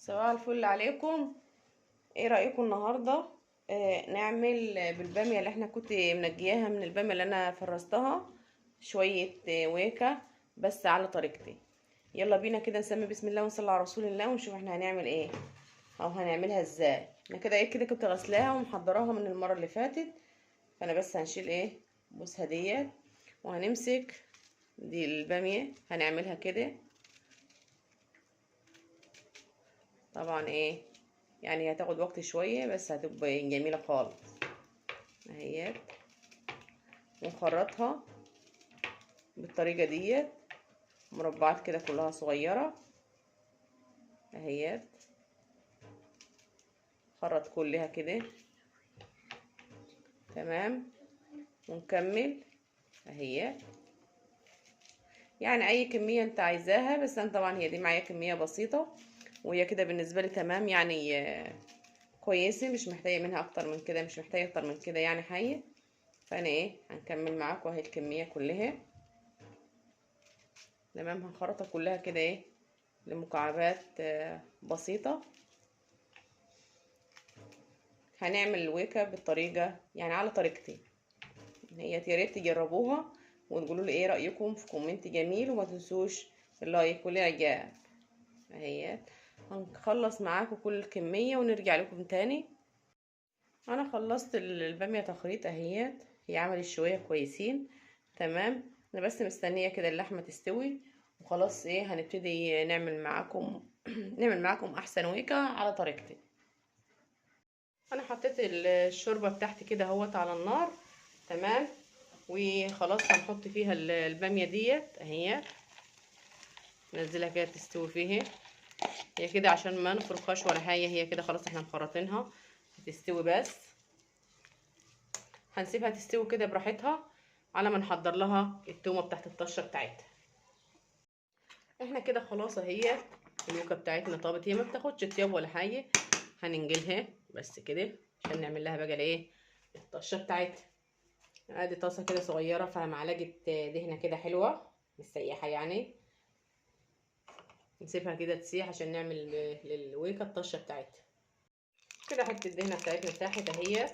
صباح الفل عليكم. ايه رأيكم النهاردة نعمل بالبامية اللي احنا كنت منجياها من البامية اللي انا فرستها شوية ويكا بس على طريقتي. يلا بينا كده نسمي بسم الله ونصلي على رسول الله ونشوف احنا هنعمل ايه او هنعملها ازاي. انا كده كده كنت غسلاها ومحضراها من المرة اللي فاتت، فانا بس هنشيل بوسها ديت وهنمسك دي البامية هنعملها كده. طبعا يعني هتاخد وقت شوية بس هتبقى جميلة خالص اهيت. ونخرطها بالطريقة ديت مربعات كده كلها صغيرة اهيت. خرط كلها كده تمام ونكمل اهيت. يعني اي كمية انت عايزاها، بس انا طبعا هي دي معايا كمية بسيطة وهي كده بالنسبة لي تمام يعني كويسة، مش محتاجة منها اكتر من كده، مش محتاجة اكتر من كده يعني حي. فانا هنكمل معاكم اهي الكمية كلها تمام. هنخرطها كلها كده لمكعبات بسيطة. هنعمل الويكة بالطريقة يعني على طريقتي هي، يا ريت تجربوها وتقولوا لي ايه رأيكم في كومنت جميل، وما تنسوش اللايك والاعجاب اهي. هنخلص معاكم كل الكمية ونرجع لكم تاني. انا خلصت البامية تخريط اهيت، هي عملت شوية كويسين تمام. انا بس مستنية كده اللحمة تستوي وخلاص. هنبتدي نعمل معاكم نعمل معاكم احسن ويكة على طريقتي. انا حطيت الشوربة بتاعتي كده اهوت على النار تمام، وخلاص هنحط فيها البامية ديت اهي. ننزلها كده تستوي فيها هي كده عشان ما نفرخهاش ولا حاجة، هي كده خلاص احنا مخرطينها هتستوي. بس هنسيبها تستوي كده براحتها على ما نحضر لها التومه بتاعت الطشه بتاعتها. احنا كده خلاص اهي الوكه بتاعتنا طابت، هي ما بتاخدش طياب ولا حاجه. هننجلها بس كده عشان نعمل لها بقى الطشه بتاعتها. ادي طاسه كده صغيره فيها معلقه دهنه كده حلوه مستريحه يعني. نسيبها كده تسيح عشان نعمل للويكه الطشه بتاعتها. كده حته الدهنه بتاعتنا ارتاحت اهي.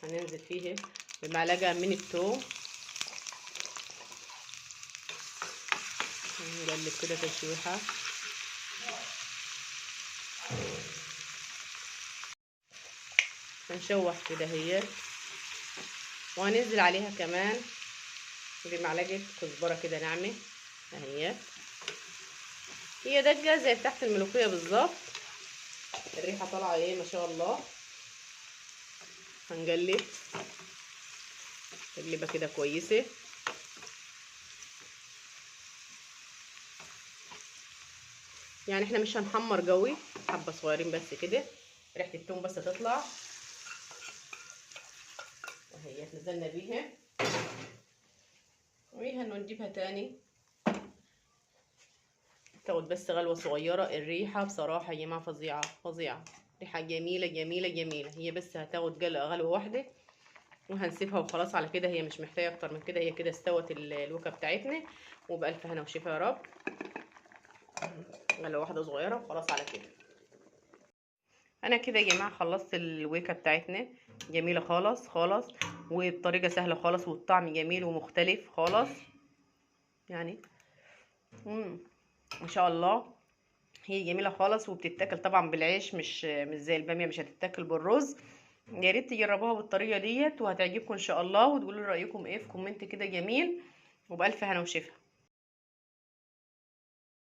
هننزل فيه بمعلقه من الثوم، نقلب كده تشويحه. هنشوح كده اهي، وهننزل عليها كمان بمعلقه كزبره كده ناعمه اهي. هي دجه زي بتاعت الملوخيه بالظبط، الريحه طالعه ما شاء الله. هنقلب تقليبه كده كويسه. يعني احنا مش هنحمر قوي، حبه صغيرين بس كده ريحه التوم بس تطلع اهي. نزلنا بيها وهنجيبها تاني تاخد بس غلوه صغيره. الريحه بصراحه يا جماعه فظيعه فظيعه، ريحه جميله جميله جميله. هي بس هتاخد غلوه واحده وهنسيبها وخلاص على كده. هي مش محتاجه اكتر من كده، هي كده استوت الوكه بتاعتنا. وبألف هنا وشفا يا رب. غلوه واحده صغيره وخلاص على كده. انا كده يا جماعه خلصت الويكه بتاعتنا جميله خالص خالص، وبطريقه سهله خالص، والطعم جميل ومختلف خالص يعني. ما شاء الله هي جميله خالص وبتتاكل طبعا بالعيش، مش زي الباميه مش هتتاكل بالرز. يا ريت تجربوها بالطريقه ديت وهتعجبكم ان شاء الله، وتقولوا رايكم ايه في كومنت كده جميل. وبألف هنا وشفا.